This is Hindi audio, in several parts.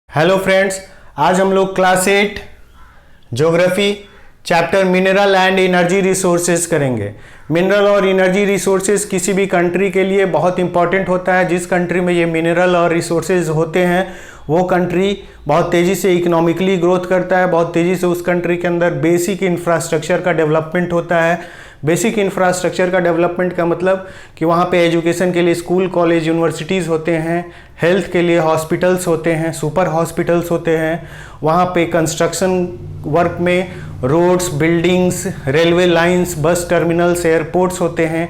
हेलो फ्रेंड्स, आज हम लोग class 8 geography chapter mineral and energy resources करेंगे। मिनरल और एनर्जी रिसोर्सेज किसी भी कंट्री के लिए बहुत इंपॉर्टेंट होता है। जिस कंट्री में ये मिनरल और रिसोर्सेज होते हैं वो कंट्री बहुत तेज़ी से इकोनॉमिकली ग्रोथ करता है, बहुत तेज़ी से उस कंट्री के अंदर बेसिक इंफ्रास्ट्रक्चर का डेवलपमेंट होता है। बेसिक इंफ्रास्ट्रक्चर का डेवलपमेंट का मतलब कि वहाँ पे एजुकेशन के लिए स्कूल, कॉलेज, यूनिवर्सिटीज़ होते हैं, हेल्थ के लिए हॉस्पिटल्स होते हैं, सुपर हॉस्पिटल्स होते हैं, वहाँ पे कंस्ट्रक्शन वर्क में रोड्स, बिल्डिंग्स, रेलवे लाइंस, बस टर्मिनल्स, एयरपोर्ट्स होते हैं,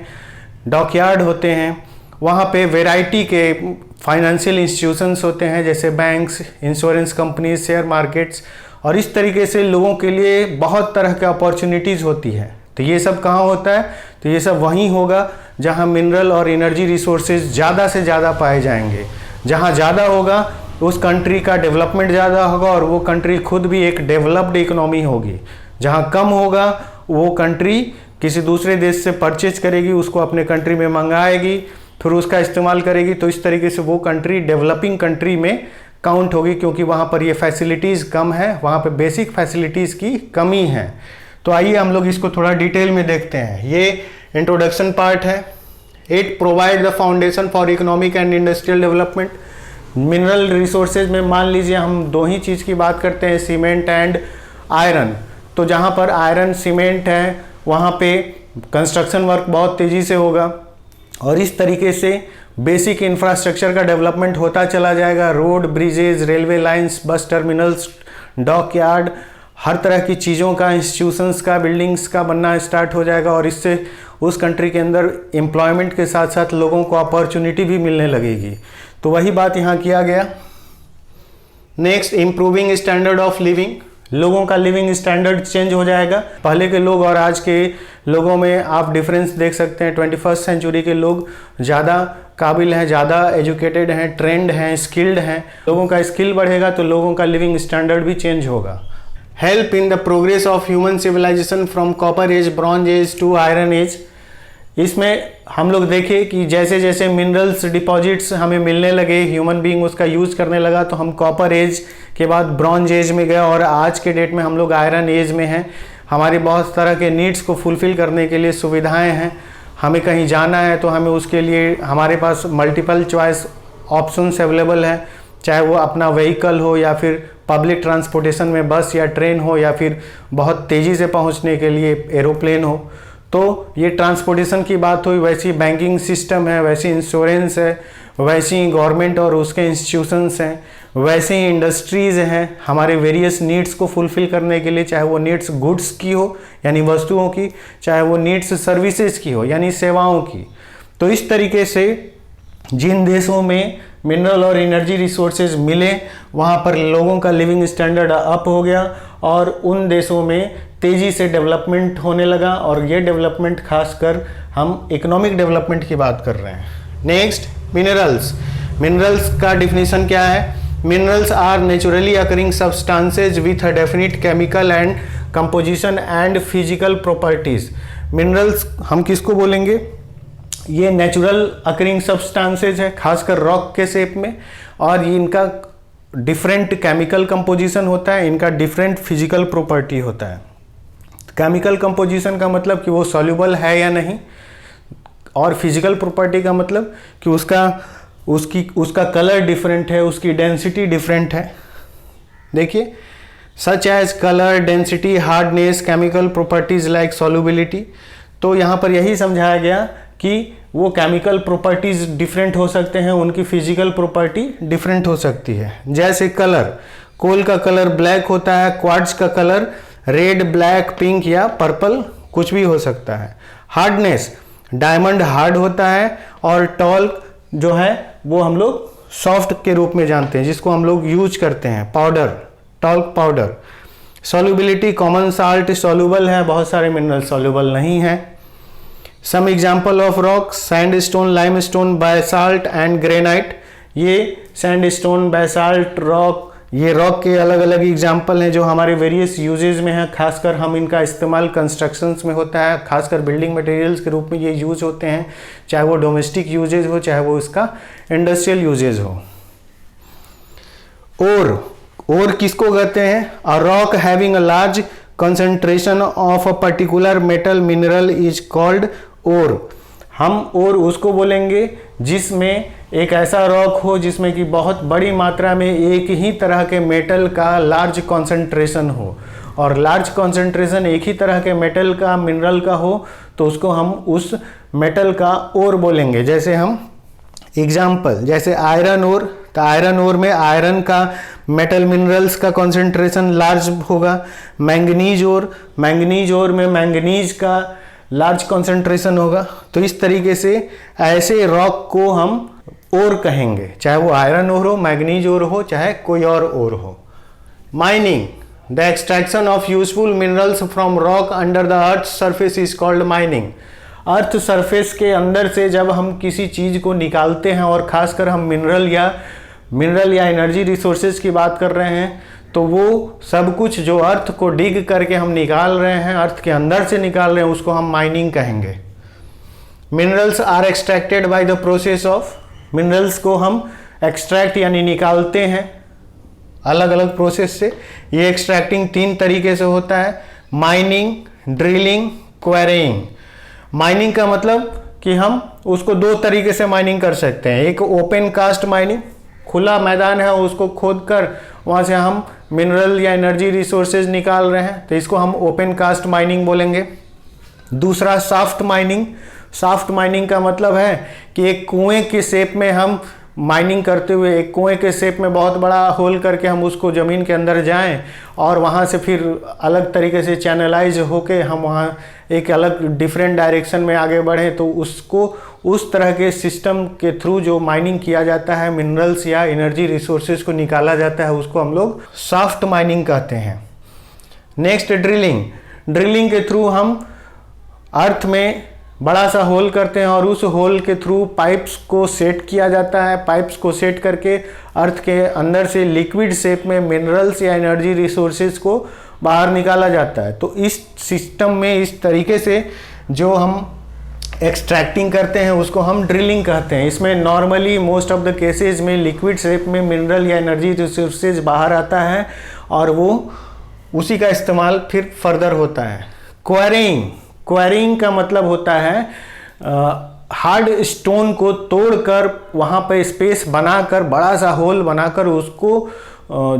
डॉकयार्ड होते हैं, वहाँ पे वैरायटी के फाइनेंशियल इंस्टीट्यूशंस होते हैं जैसे banks, insurance companies, share markets, और इस तरीके से लोगों के लिए बहुत तरह के अपॉर्चुनिटीज़ होती है। तो ये सब कहाँ होता है? तो ये सब वहीं होगा जहाँ मिनरल और एनर्जी रिसोर्सेज ज़्यादा से ज़्यादा पाए जाएंगे। जहाँ ज़्यादा होगा उस कंट्री का डेवलपमेंट ज़्यादा होगा और वो कंट्री खुद भी एक डेवलप्ड इकोनॉमी होगी। जहाँ कम होगा वो कंट्री किसी दूसरे देश से परचेज करेगी, उसको अपने कंट्री में मंगाएगी, फिर उसका इस्तेमाल करेगी। तो इस तरीके से वो कंट्री डेवलपिंग कंट्री में काउंट होगी, क्योंकि वहाँ पर ये फैसिलिटीज़ कम है, वहाँ पर बेसिक फैसिलिटीज़ की कमी है। तो आइए हम लोग इसको थोड़ा डिटेल में देखते हैं। ये इंट्रोडक्शन पार्ट है। It provide the foundation for economic and industrial development. Mineral resources में मान लीजिए हम दो ही चीज़ की बात करते हैं, सीमेंट एंड आयरन। तो जहाँ पर आयरन, सीमेंट है वहाँ पे कंस्ट्रक्शन वर्क बहुत तेज़ी से होगा और इस तरीके से बेसिक इंफ्रास्ट्रक्चर का डेवलपमेंट होता चला जाएगा। रोड, ब्रिजेज, रेलवे लाइंस, बस टर्मिनल्स, डॉकयार्ड, हर तरह की चीज़ों का, इंस्टीट्यूशंस का, बिल्डिंग्स का बनना स्टार्ट हो जाएगा और इससे उस कंट्री के अंदर एम्प्लॉयमेंट के साथ साथ लोगों को अपॉर्चुनिटी भी मिलने लगेगी। तो वही बात यहाँ किया गया। Next, improving standard of living. लोगों का लिविंग स्टैंडर्ड चेंज हो जाएगा। पहले के लोग और आज के लोगों में आप डिफरेंस देख सकते हैं। 21st सेंचुरी के लोग ज़्यादा काबिल हैं, ज़्यादा एजुकेटेड हैं, ट्रेंड हैं, स्किल्ड हैं। लोगों का स्किल बढ़ेगा तो लोगों का लिविंग स्टैंडर्ड भी चेंज होगा। Help in the progress of human civilisation from copper age, bronze age to iron age. इसमें हम लोग देखें कि जैसे जैसे मिनरल्स डिपॉजिट्स हमें मिलने लगे, ह्यूमन बीइंग उसका यूज़ करने लगा, तो हम कॉपर एज के बाद ब्रॉन्ज एज में गए और आज के डेट में हम लोग आयरन एज में हैं। हमारी बहुत तरह के नीड्स को फुलफ़िल करने के लिए सुविधाएं हैं। हमें कहीं जाना है तो हमें उसके लिए हमारे पास मल्टीपल चॉइस ऑप्शंस अवेलेबल हैं, चाहे वो अपना व्हीकल हो या फिर पब्लिक ट्रांसपोर्टेशन में बस या ट्रेन हो या फिर बहुत तेज़ी से पहुंचने के लिए एरोप्लेन हो। तो ये ट्रांसपोर्टेशन की बात हुई। वैसी बैंकिंग सिस्टम है, वैसी इंश्योरेंस है, वैसी गवर्नमेंट और उसके इंस्टीट्यूशंस हैं, वैसे ही इंडस्ट्रीज़ हैं हमारे वेरियस नीड्स को फुलफ़िल करने के लिए, चाहे वो नीड्स गुड्स की हो यानी वस्तुओं की, चाहे वो नीड्स सर्विसेज की हो यानी सेवाओं की। तो इस तरीके से जिन देशों में मिनरल और एनर्जी रिसोर्सेज मिले वहाँ पर लोगों का लिविंग स्टैंडर्ड अप हो गया और उन देशों में तेज़ी से डेवलपमेंट होने लगा। और ये डेवलपमेंट खासकर हम इकोनॉमिक डेवलपमेंट की बात कर रहे हैं। Next, minerals. मिनरल्स का डिफिनीशन क्या है? Minerals are naturally occurring substances with a definite chemical and composition and physical properties. Minerals हम किसको बोलेंगे? ये नेचुरल अकरिंग सब्सटेंसेज है, खासकर रॉक के शेप में, और ये इनका डिफरेंट केमिकल कंपोजिशन होता है, इनका डिफरेंट फिजिकल प्रॉपर्टी होता है। केमिकल कंपोजिशन का मतलब कि वो सॉल्युबल है या नहीं, और फिजिकल प्रॉपर्टी का मतलब कि उसका कलर डिफरेंट है, उसकी डेंसिटी डिफरेंट है। देखिए, such as colour, density, hardness, chemical properties like solubility. तो यहाँ पर यही समझाया गया कि वो केमिकल प्रॉपर्टीज डिफरेंट हो सकते हैं, उनकी फिजिकल प्रॉपर्टी डिफरेंट हो सकती है। जैसे कलर, कोल का कलर ब्लैक होता है, क्वार्ट्ज का कलर रेड, ब्लैक, पिंक या पर्पल कुछ भी हो सकता है। हार्डनेस, डायमंड हार्ड होता है, और टॉल्क जो है वो हम लोग सॉफ्ट के रूप में जानते हैं, जिसको हम लोग यूज करते हैं, powder, talc powder. Solubility, common salt soluble है, बहुत सारे मिनरल सॉल्युबल नहीं है। Some example of rock, sandstone, limestone, basalt and granite. ये सैंडस्टोन, बासाल्ट, रॉक, ये रॉक के अलग अलग एग्जाम्पल हैं जो हमारे वेरियस यूजेज में हैं। खासकर हम इनका इस्तेमाल कंस्ट्रक्शंस में होता है, खासकर बिल्डिंग मटेरियल्स के रूप में ये यूज होते हैं, चाहे वो डोमेस्टिक यूजेज हो चाहे वो इसका इंडस्ट्रियल यूजेज हो। और किसको कहते हैं? A rock having a large concentration of a particular metal mineral is called ore. हम और उसको बोलेंगे जिसमें एक ऐसा रॉक हो जिसमें कि बहुत बड़ी मात्रा में एक ही तरह के मेटल का लार्ज कंसंट्रेशन हो, और लार्ज कंसंट्रेशन एक ही तरह के मेटल का मिनरल का हो तो उसको हम उस मेटल का ओर बोलेंगे। जैसे हम एग्जाम्पल, जैसे आयरन ओर, तो आयरन ओर में आयरन का मेटल मिनरल्स का कंसंट्रेशन लार्ज होगा। मैंगनीज ओर में मैंगनीज का लार्ज कंसंट्रेशन होगा। तो इस तरीके से ऐसे रॉक को हम ओर कहेंगे, चाहे वो आयरन ओर हो, मैंगनीज ओर हो, चाहे कोई और ओर हो। Mining, the extraction of useful minerals from rock under the earth surface is called mining. Earth surface के अंदर से जब हम किसी चीज़ को निकालते हैं, और खासकर हम मिनरल या एनर्जी रिसोर्सेज की बात कर रहे हैं, तो वो सब कुछ जो अर्थ को डिग करके हम निकाल रहे हैं, अर्थ के अंदर से निकाल रहे हैं, उसको हम माइनिंग कहेंगे। Minerals are extracted by the process of, minerals को हम एक्सट्रैक्ट यानी निकालते हैं अलग अलग प्रोसेस से। ये एक्सट्रैक्टिंग 3 तरीके से होता है: माइनिंग, ड्रिलिंग, क्वेरीइंग। माइनिंग का मतलब कि हम उसको 2 तरीके से माइनिंग कर सकते हैं। एक ओपन कास्ट माइनिंग, खुला मैदान है, उसको खोद कर वहाँ से हम मिनरल या एनर्जी रिसोर्सेज निकाल रहे हैं, तो इसको हम ओपन कास्ट माइनिंग बोलेंगे। दूसरा सॉफ्ट माइनिंग। सॉफ्ट माइनिंग का मतलब है कि एक कुएं के शेप में हम माइनिंग करते हुए, एक कुएं के शेप में बहुत बड़ा होल करके हम उसको ज़मीन के अंदर जाएं और वहाँ से फिर अलग तरीके से चैनलाइज होके हम वहाँ एक अलग डिफरेंट डायरेक्शन में आगे बढ़ें, तो उसको उस तरह के सिस्टम के थ्रू जो माइनिंग किया जाता है, मिनरल्स या एनर्जी रिसोर्सेज को निकाला जाता है, उसको हम लोग सॉफ्ट माइनिंग कहते हैं। Next drilling. ड्रिलिंग के थ्रू हम अर्थ में बड़ा सा होल करते हैं और उस होल के थ्रू पाइप्स को सेट किया जाता है। पाइप्स को सेट करके अर्थ के अंदर से लिक्विड शेप में मिनरल्स या एनर्जी रिसोर्सेज को बाहर निकाला जाता है। तो इस सिस्टम में इस तरीके से जो हम एक्सट्रैक्टिंग करते हैं उसको हम ड्रिलिंग कहते हैं। इसमें normally most of the cases में लिक्विड शेप में मिनरल या एनर्जी रिसोर्सेज बाहर आता है और वो उसी का इस्तेमाल फिर फर्दर होता है। क्वेरीइंग। क्वेरीइंग का मतलब होता है हार्ड स्टोन को तोड़कर वहाँ पर स्पेस बनाकर, बड़ा सा होल बनाकर उसको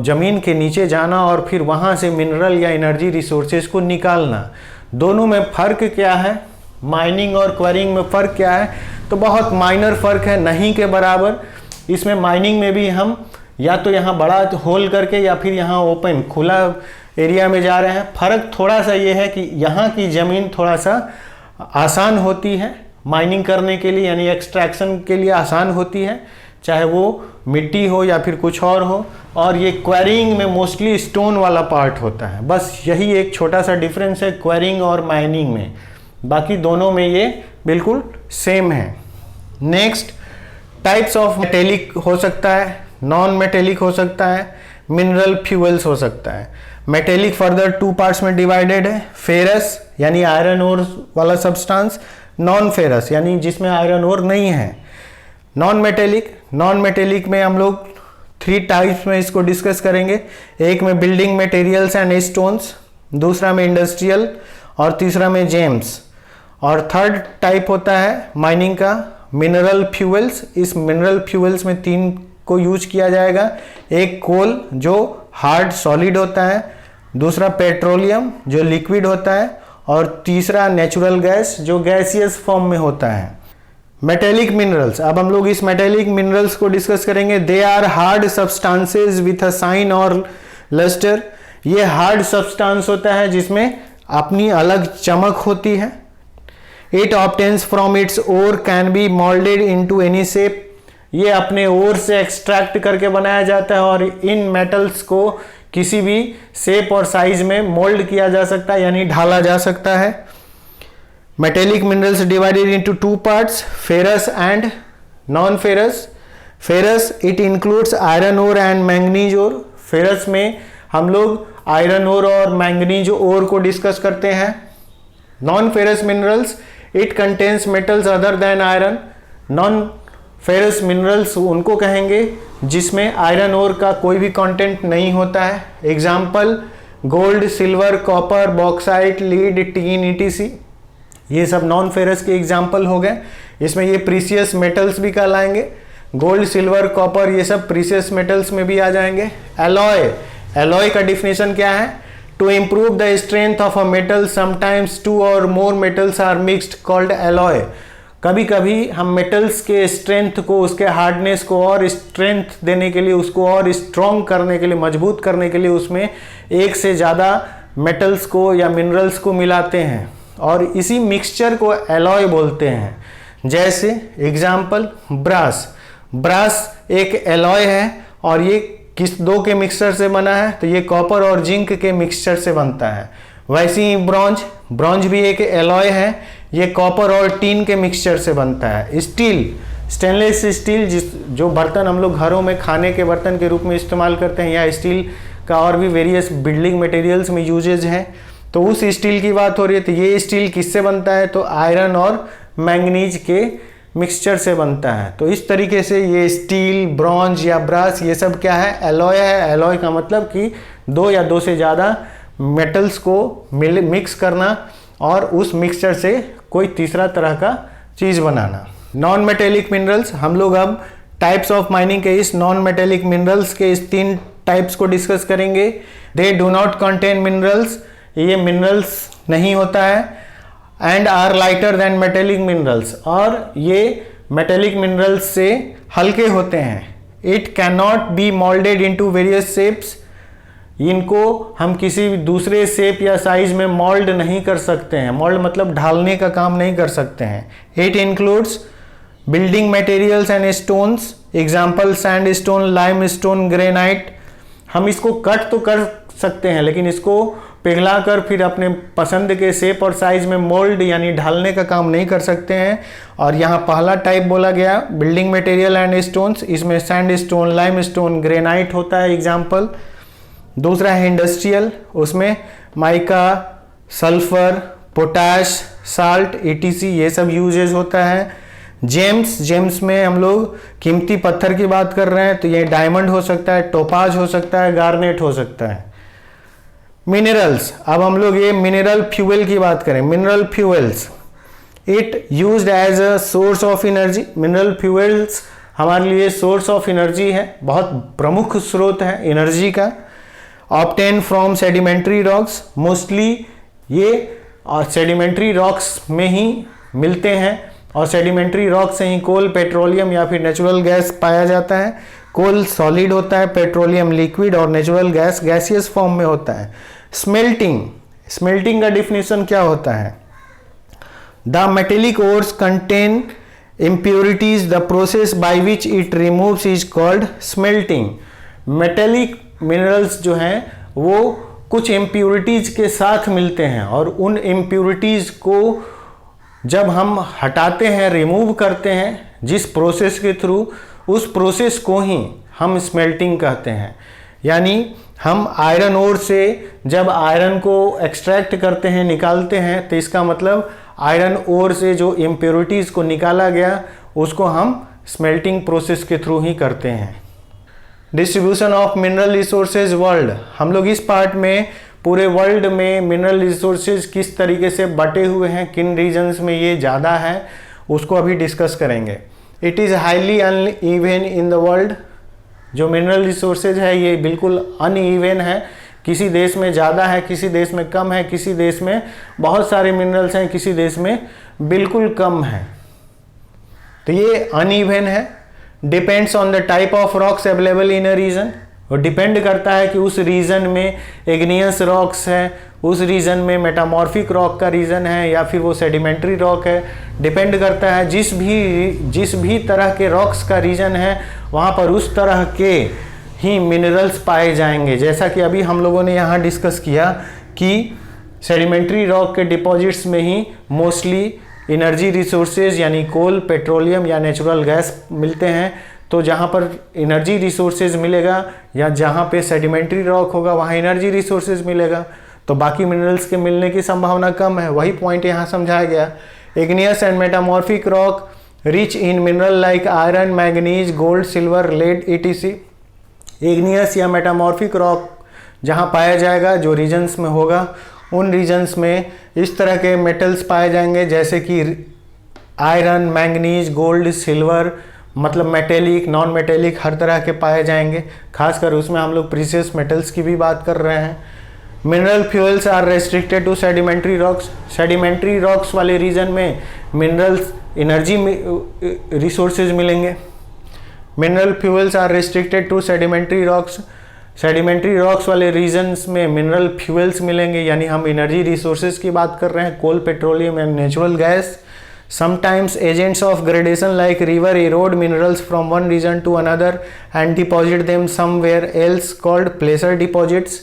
ज़मीन के नीचे जाना और फिर वहाँ से मिनरल या एनर्जी रिसोर्सेज को निकालना। दोनों में फ़र्क क्या है? माइनिंग और क्वेरीइंग में फ़र्क क्या है? तो बहुत माइनर फ़र्क है, नहीं के बराबर। इसमें माइनिंग में भी हम या तो यहाँ बड़ा होल करके या फिर यहाँ ओपन खुला एरिया में जा रहे हैं। फ़र्क थोड़ा सा ये है कि यहाँ की ज़मीन थोड़ा सा आसान होती है माइनिंग करने के लिए, यानी एक्सट्रैक्शन के लिए आसान होती है, चाहे वो मिट्टी हो या फिर कुछ और हो। और ये क्वेरीइंग में मोस्टली स्टोन वाला पार्ट होता है। बस यही एक छोटा सा डिफरेंस है क्वेरीइंग और माइनिंग में, बाकी दोनों में ये बिल्कुल सेम है। नेक्स्ट, टाइप्स ऑफ मेटेलिक हो सकता है, नॉन मेटेलिक हो सकता है, मिनरल फ्यूल्स हो सकता है। मेटेलिक फर्दर 2 पार्ट्स में डिवाइडेड है। फेरस यानी आयरन ओर वाला सब्सटेंस, नॉन फेरस यानी जिसमें आयरन ओर नहीं है। नॉन मेटेलिक में हम लोग 3 टाइप्स में इसको डिस्कस करेंगे। एक में बिल्डिंग मटेरियल्स एंड स्टोन्स, दूसरा में इंडस्ट्रियल और तीसरा में जेम्स। और थर्ड टाइप होता है माइनिंग का मिनरल फ्यूल्स। इस मिनरल फ्यूल्स में 3 को यूज किया जाएगा। एक कोल जो हार्ड सॉलिड होता है, दूसरा पेट्रोलियम जो लिक्विड होता है, और तीसरा नेचुरल गैस जो गैसियस फॉर्म में होता है। मेटेलिक मिनरल्स, अब हम लोग इस मेटेलिक मिनरल्स को डिस्कस करेंगे। They are hard substances with a shine और लस्टर। ये हार्ड सब्सटेंस होता है जिसमें अपनी अलग चमक होती है। It obtains from its ore can be moulded into any shape. ये अपने ओर से एक्सट्रैक्ट करके बनाया जाता है और इन मेटल्स को किसी भी शेप और साइज में मोल्ड किया जा सकता है, यानी ढाला जा सकता है। Metallic minerals divided into 2 parts, ferrous and non ferrous. Ferrous it includes iron ore and manganese ore. Ferrous में हम लोग आयरन ओर और मैंगनीज ओर को डिस्कस करते हैं। Non ferrous minerals it contains metals other than iron. Non ferrous minerals उनको कहेंगे जिसमें आयरन ओर का कोई भी कंटेंट नहीं होता है। Example gold, silver, copper, bauxite, lead, tin, etc, ये सब नॉन फेरस के एग्जाम्पल हो गए। इसमें ये प्रीसियस मेटल्स भी कहलाएंगे। गोल्ड, सिल्वर, कॉपर ये सब प्रीसियस मेटल्स में भी आ जाएंगे। एलॉय, एलॉय का डिफिनेशन क्या है? To improve the strength of a metal sometimes two or more metals are mixed called alloy. कभी कभी हम मेटल्स के स्ट्रेंथ को, उसके हार्डनेस को और स्ट्रेंथ देने के लिए, उसको और स्ट्रॉन्ग करने के लिए, मजबूत करने के लिए उसमें एक से ज़्यादा मेटल्स को या मिनरल्स को मिलाते हैं और इसी मिक्सचर को एलॉय बोलते हैं। जैसे एग्जाम्पल ब्रास, ब्रास एक एलॉय है और ये किस दो के मिक्सचर से बना है? तो ये कॉपर और जिंक के मिक्सचर से बनता है। वैसे ही ब्रॉन्ज, ब्रॉन्ज भी एक एलॉय है, ये कॉपर और टीन के मिक्सचर से बनता है। स्टील, स्टेनलेस स्टील जो बर्तन हम लोग घरों में खाने के बर्तन के रूप में इस्तेमाल करते हैं, या स्टील का और भी वेरियस बिल्डिंग मटेरियल्स में यूजेज हैं, तो उस स्टील की बात हो रही है। तो ये स्टील किससे बनता है? तो आयरन और मैंगनीज के मिक्सचर से बनता है। तो इस तरीके से ये स्टील, ब्रॉन्ज या ब्रास ये सब क्या है? एलॉय है। एलॉय का मतलब कि दो या दो से ज़्यादा मेटल्स को मिक्स करना और उस मिक्सचर से कोई तीसरा तरह का चीज़ बनाना। नॉन मेटेलिक मिनरल्स, हम लोग अब टाइप्स ऑफ माइनिंग के इस नॉन मेटेलिक मिनरल्स के इस 3 टाइप्स को डिस्कस करेंगे। They do not contain minerals, ये मिनरल्स नहीं होता है। And are lighter than metallic minerals, और ये मेटेलिक मिनरल्स से हल्के होते हैं। It can not be moulded into various shapes, इनको हम किसी दूसरे शेप या साइज में मोल्ड नहीं कर सकते हैं। मोल्ड मतलब ढालने का काम नहीं कर सकते हैं। It includes building materials and stones, example sand stone, lime stone, granite. हम इसको कट तो कर सकते हैं, लेकिन इसको पिघलाकर फिर अपने पसंद के शेप और साइज में मोल्ड यानी ढालने का काम नहीं कर सकते हैं। और यहाँ पहला टाइप बोला गया बिल्डिंग मटेरियल एंड स्टोन्स, इसमें sand stone, lime stone, granite होता है एग्जाम्पल। दूसरा है इंडस्ट्रियल, उसमें mica, sulphur, potash, salt, ETC ये सब यूजेज होता है। जेम्स, जेम्स में हम लोग कीमती पत्थर की बात कर रहे हैं, तो ये डायमंड हो सकता है, टोपाज हो सकता है, गार्नेट हो सकता है। मिनरल्स, अब हम लोग ये मिनरल फ्यूल की बात करें। Mineral fuels, it used as a source of energy. Mineral fuels हमारे लिए सोर्स ऑफ एनर्जी है, बहुत प्रमुख स्रोत है एनर्जी का। Obtain from sedimentary rocks, mostly ये सेडिमेंट्री रॉक्स में ही मिलते हैं और सेडिमेंट्री रॉक से ही कोल, पेट्रोलियम या फिर नेचुरल गैस पाया जाता है। कोल सॉलिड होता है, पेट्रोलियम लिक्विड और नेचुरल गैस गैसियस फॉर्म में होता है। स्मेल्टिंग, स्मेल्टिंग का डिफिनेशन क्या होता है? The metallic ores contain impurities, the process by which it removes is called smelting। Metallic minerals जो हैं वो कुछ इम्प्योरिटीज़ के साथ मिलते हैं और उन इम्प्योरिटीज़ को जब हम हटाते हैं, रिमूव करते हैं जिस प्रोसेस के थ्रू, उस प्रोसेस को ही हम स्मेल्टिंग कहते हैं। यानी हम आयरन ओर से जब आयरन को एक्सट्रैक्ट करते हैं, निकालते हैं, तो इसका मतलब आयरन ओर से जो इम्प्योरिटीज़ को निकाला गया उसको हम स्मेल्टिंग प्रोसेस के थ्रू ही करते हैं। Distribution of mineral resources world, हम लोग इस पार्ट में पूरे वर्ल्ड में मिनरल रिसोर्सेज किस तरीके से बटे हुए हैं, किन रीजन्स में ये ज़्यादा है, उसको अभी डिस्कस करेंगे। It is highly uneven in the world, जो मिनरल रिसोर्सेज है ये बिल्कुल अनइवन है, किसी देश में ज़्यादा है, किसी देश में कम है, किसी देश में बहुत सारे मिनरल्स हैं, किसी देश में बिल्कुल कम है। तो ये अनइवन है। Depends on the type of rocks available in a region, वो डिपेंड करता है कि उस रीजन में इग्नियस रॉक्स है, उस रीजन में मेटामॉर्फिक रॉक का रीजन है या फिर वो सेडिमेंट्री रॉक है। डिपेंड करता है जिस भी तरह के रॉक्स का रीजन है वहाँ पर उस तरह के ही मिनरल्स पाए जाएंगे। जैसा कि अभी हम लोगों ने यहाँ डिस्कस किया कि सेडिमेंट्री रॉक के डिपॉजिट्स में ही मोस्टली एनर्जी रिसोर्सेज यानी कोल, पेट्रोलियम या नेचुरल गैस मिलते हैं। तो जहाँ पर एनर्जी रिसोर्सेज मिलेगा या जहाँ पे सेडिमेंट्री रॉक होगा वहाँ एनर्जी रिसोर्सेज मिलेगा, तो बाकी मिनरल्स के मिलने की संभावना कम है। वही पॉइंट यहाँ समझाया गया। Igneous and metamorphic rock rich in mineral like iron, manganese, gold, silver, lead etc. Igneous या मेटामॉर्फिक रॉक जहाँ पाया जाएगा, जो रीजन्स में होगा, उन रीजन्स में इस तरह के मेटल्स पाए जाएंगे जैसे कि आयरन, मैंगनीज, गोल्ड, सिल्वर, मतलब मेटेलिक, नॉन मेटेलिक, हर तरह के पाए जाएंगे। खासकर उसमें हम लोग प्रीशियस मेटल्स की भी बात कर रहे हैं। Mineral fuels are restricted to sedimentary rocks. Sedimentary rocks वाले रीजन में मिनरल्स, एनर्जी रिसोर्सेज मिलेंगे। Mineral fuels are restricted to sedimentary rocks. Sedimentary rocks वाले रीजन्स में मिनरल फ्यूल्स मिलेंगे, यानी हम एनर्जी रिसोर्सेज की बात कर रहे हैं, coal, petroleum and natural gas. Sometimes agents of gradation like river erode minerals from one region to another and deposit them somewhere else called placer deposits.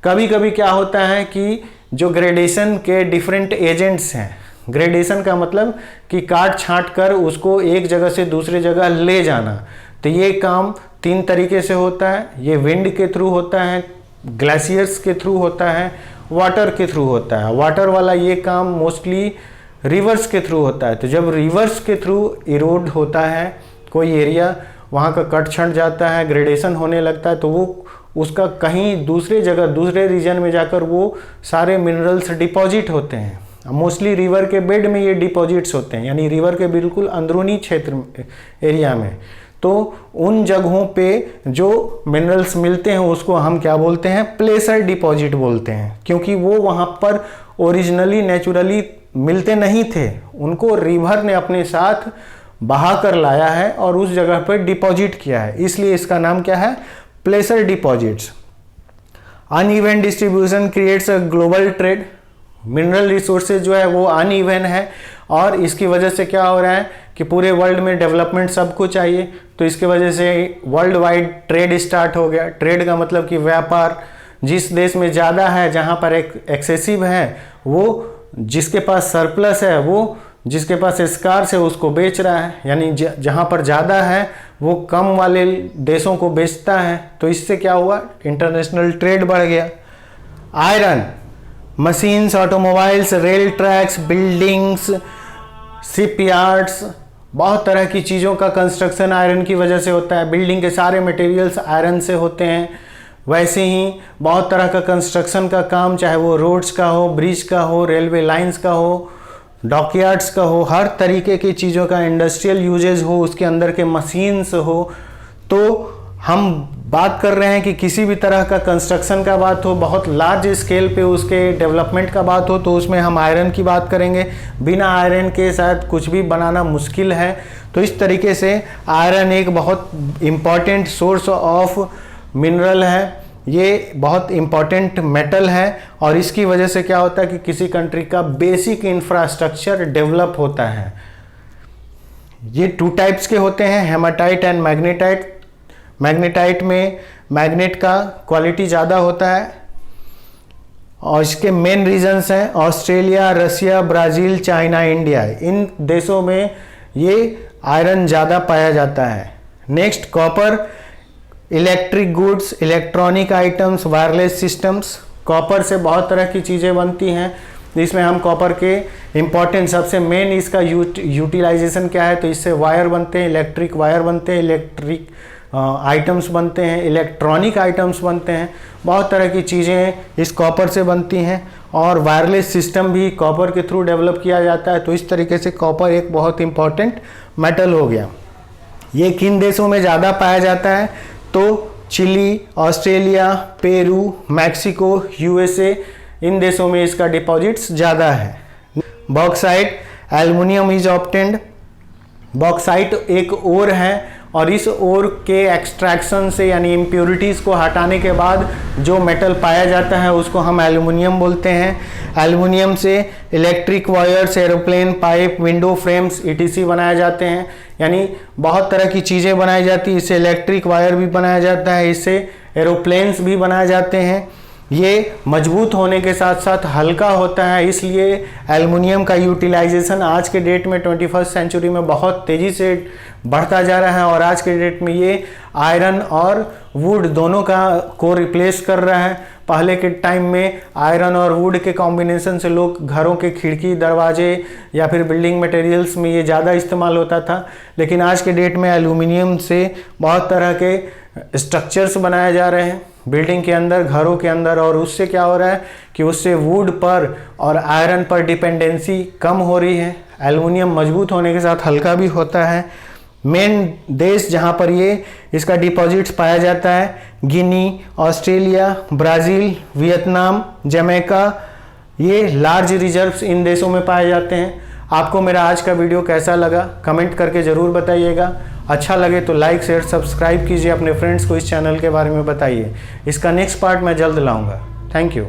कभी कभी क्या होता है कि जो ग्रेडेशन के डिफरेंट एजेंट्स हैं, ग्रेडेशन का मतलब कि काट छांट कर उसको एक जगह से दूसरे जगह ले जाना, तो ये काम 3 तरीके से होता है। ये विंड के थ्रू होता है, ग्लेशियर्स के थ्रू होता है, वाटर के थ्रू होता है। वाटर वाला ये काम मोस्टली रिवर्स के थ्रू होता है। तो जब रिवर्स के थ्रू इरोड होता है कोई एरिया, वहाँ का कट छंट जाता है, ग्रेडेशन होने लगता है, तो वो उसका कहीं दूसरे जगह, दूसरे रीजन में जाकर वो सारे मिनरल्स डिपॉजिट होते हैं। मोस्टली रिवर के बेड में ये डिपॉजिट्स होते हैं, यानी रिवर के बिल्कुल अंदरूनी क्षेत्र एरिया में। तो उन जगहों पे जो मिनरल्स मिलते हैं उसको हम क्या बोलते हैं? प्लेसर डिपॉजिट बोलते हैं, क्योंकि वो वहाँ पर ओरिजिनली नेचुरली मिलते नहीं थे, उनको रिवर ने अपने साथ बहा कर लाया है और उस जगह पर डिपॉजिट किया है, इसलिए इसका नाम क्या है? Placer deposits. Uneven distribution creates a global trade. Mineral resources जो है वो अनइवन है और इसकी वजह से क्या हो रहा है कि पूरे वर्ल्ड में डेवलपमेंट सबको चाहिए, तो इसके वजह से वर्ल्ड वाइड ट्रेड स्टार्ट हो गया। ट्रेड का मतलब कि व्यापार। जिस देश में ज़्यादा है, जहाँ पर एक्सेसिव है, वो जिसके पास सरप्लस है वो जिसके पास स्कार्स है उसको बेच रहा है, यानी जहाँ पर ज़्यादा है वो कम वाले देशों को बेचता है। तो इससे क्या हुआ? इंटरनेशनल ट्रेड बढ़ गया। Iron, machines, automobiles, rail tracks, buildings, shipyards, बहुत तरह की चीज़ों का कंस्ट्रक्शन आयरन की वजह से होता है। बिल्डिंग के सारे मटेरियल्स आयरन से होते हैं। वैसे ही बहुत तरह का कंस्ट्रक्शन का काम, चाहे वो रोड्स का हो, ब्रिज का हो, रेलवे लाइंस का हो, डॉकयार्ड्स का हो, हर तरीके की चीज़ों का इंडस्ट्रियल यूजेज हो, उसके अंदर के मशीन्स हो। तो हम बात कर रहे हैं कि किसी भी तरह का कंस्ट्रक्शन का बात हो, बहुत लार्ज स्केल पे उसके डेवलपमेंट का बात हो, तो उसमें हम आयरन की बात करेंगे। बिना आयरन के साथ कुछ भी बनाना मुश्किल है। तो इस तरीके से आयरन एक बहुत इम्पॉर्टेंट सोर्स ऑफ मिनरल है, ये बहुत इम्पॉर्टेंट मेटल है और इसकी वजह से क्या होता है कि किसी कंट्री का बेसिक इंफ्रास्ट्रक्चर डेवलप होता है। ये 2 टाइप्स के होते हैं, हेमाटाइट एंड मैग्नेटाइट। मैग्नेटाइट में मैग्नेट का क्वालिटी ज़्यादा होता है और इसके मेन रीजन्स हैं ऑस्ट्रेलिया, रसिया, ब्राज़ील, चाइना, इंडिया। इन देशों में ये आयरन ज़्यादा पाया जाता है। Next, copper, electric goods, electronic items, wireless systems. Copper से बहुत तरह की चीज़ें बनती हैं, जिसमें हम कॉपर के इम्पॉर्टेंट, सबसे मेन इसका यूटिलाइजेशन क्या है, तो इससे वायर बनते हैं, इलेक्ट्रिक वायर बनते हैं, इलेक्ट्रिक आइटम्स बनते हैं, इलेक्ट्रॉनिक आइटम्स बनते हैं। बहुत तरह की चीज़ें इस कॉपर से बनती हैं और वायरलेस सिस्टम भी कॉपर के थ्रू डेवलप किया जाता है। तो इस तरीके से कॉपर एक बहुत इम्पॉर्टेंट मेटल हो गया। ये किन देशों में ज़्यादा पाया जाता है? तो Chile, Australia, Peru, Mexico, USA, इन देशों में इसका डिपॉजिट्स ज़्यादा है। Bauxite, aluminium is obtained. Bauxite एक ओर है और इस ओर के एक्सट्रैक्शन से, यानी इम्प्योरिटीज़ को हटाने के बाद जो मेटल पाया जाता है उसको हम एल्युमिनियम बोलते हैं। एल्युमिनियम से electric wires, aeroplane pipe, window frames etc बनाए जाते हैं, यानी बहुत तरह की चीज़ें बनाई जाती हैं। इससे इलेक्ट्रिक वायर भी बनाया जाता है, इससे एरोप्लेन्स भी बनाए जाते हैं। ये मजबूत होने के साथ साथ हल्का होता है, इसलिए एल्युमिनियम का यूटिलाइजेशन आज के डेट में 21st सेंचुरी में बहुत तेज़ी से बढ़ता जा रहा है और आज के डेट में ये आयरन और वुड दोनों को रिप्लेस कर रहा है। पहले के टाइम में आयरन और वुड के कॉम्बिनेशन से लोग घरों के खिड़की दरवाजे या फिर बिल्डिंग मटेरियल्स में ये ज़्यादा इस्तेमाल होता था, लेकिन आज के डेट में एल्युमिनियम से बहुत तरह के स्ट्रक्चर्स बनाए जा रहे हैं बिल्डिंग के अंदर, घरों के अंदर, और उससे क्या हो रहा है कि उससे वुड पर और आयरन पर डिपेंडेंसी कम हो रही है। एल्युमिनियम मजबूत होने के साथ हल्का भी होता है। मेन देश जहाँ पर ये इसका डिपॉजिट्स पाया जाता है, गिनी, ऑस्ट्रेलिया, ब्राज़ील, वियतनाम, जमैका, ये लार्ज रिजर्व्स इन देशों में पाए जाते हैं। आपको मेरा आज का वीडियो कैसा लगा कमेंट करके ज़रूर बताइएगा। अच्छा लगे तो लाइक शेयर सब्सक्राइब कीजिए, अपने फ्रेंड्स को इस चैनल के बारे में बताइए। इसका नेक्स्ट पार्ट मैं जल्द लाऊंगा। Thank you.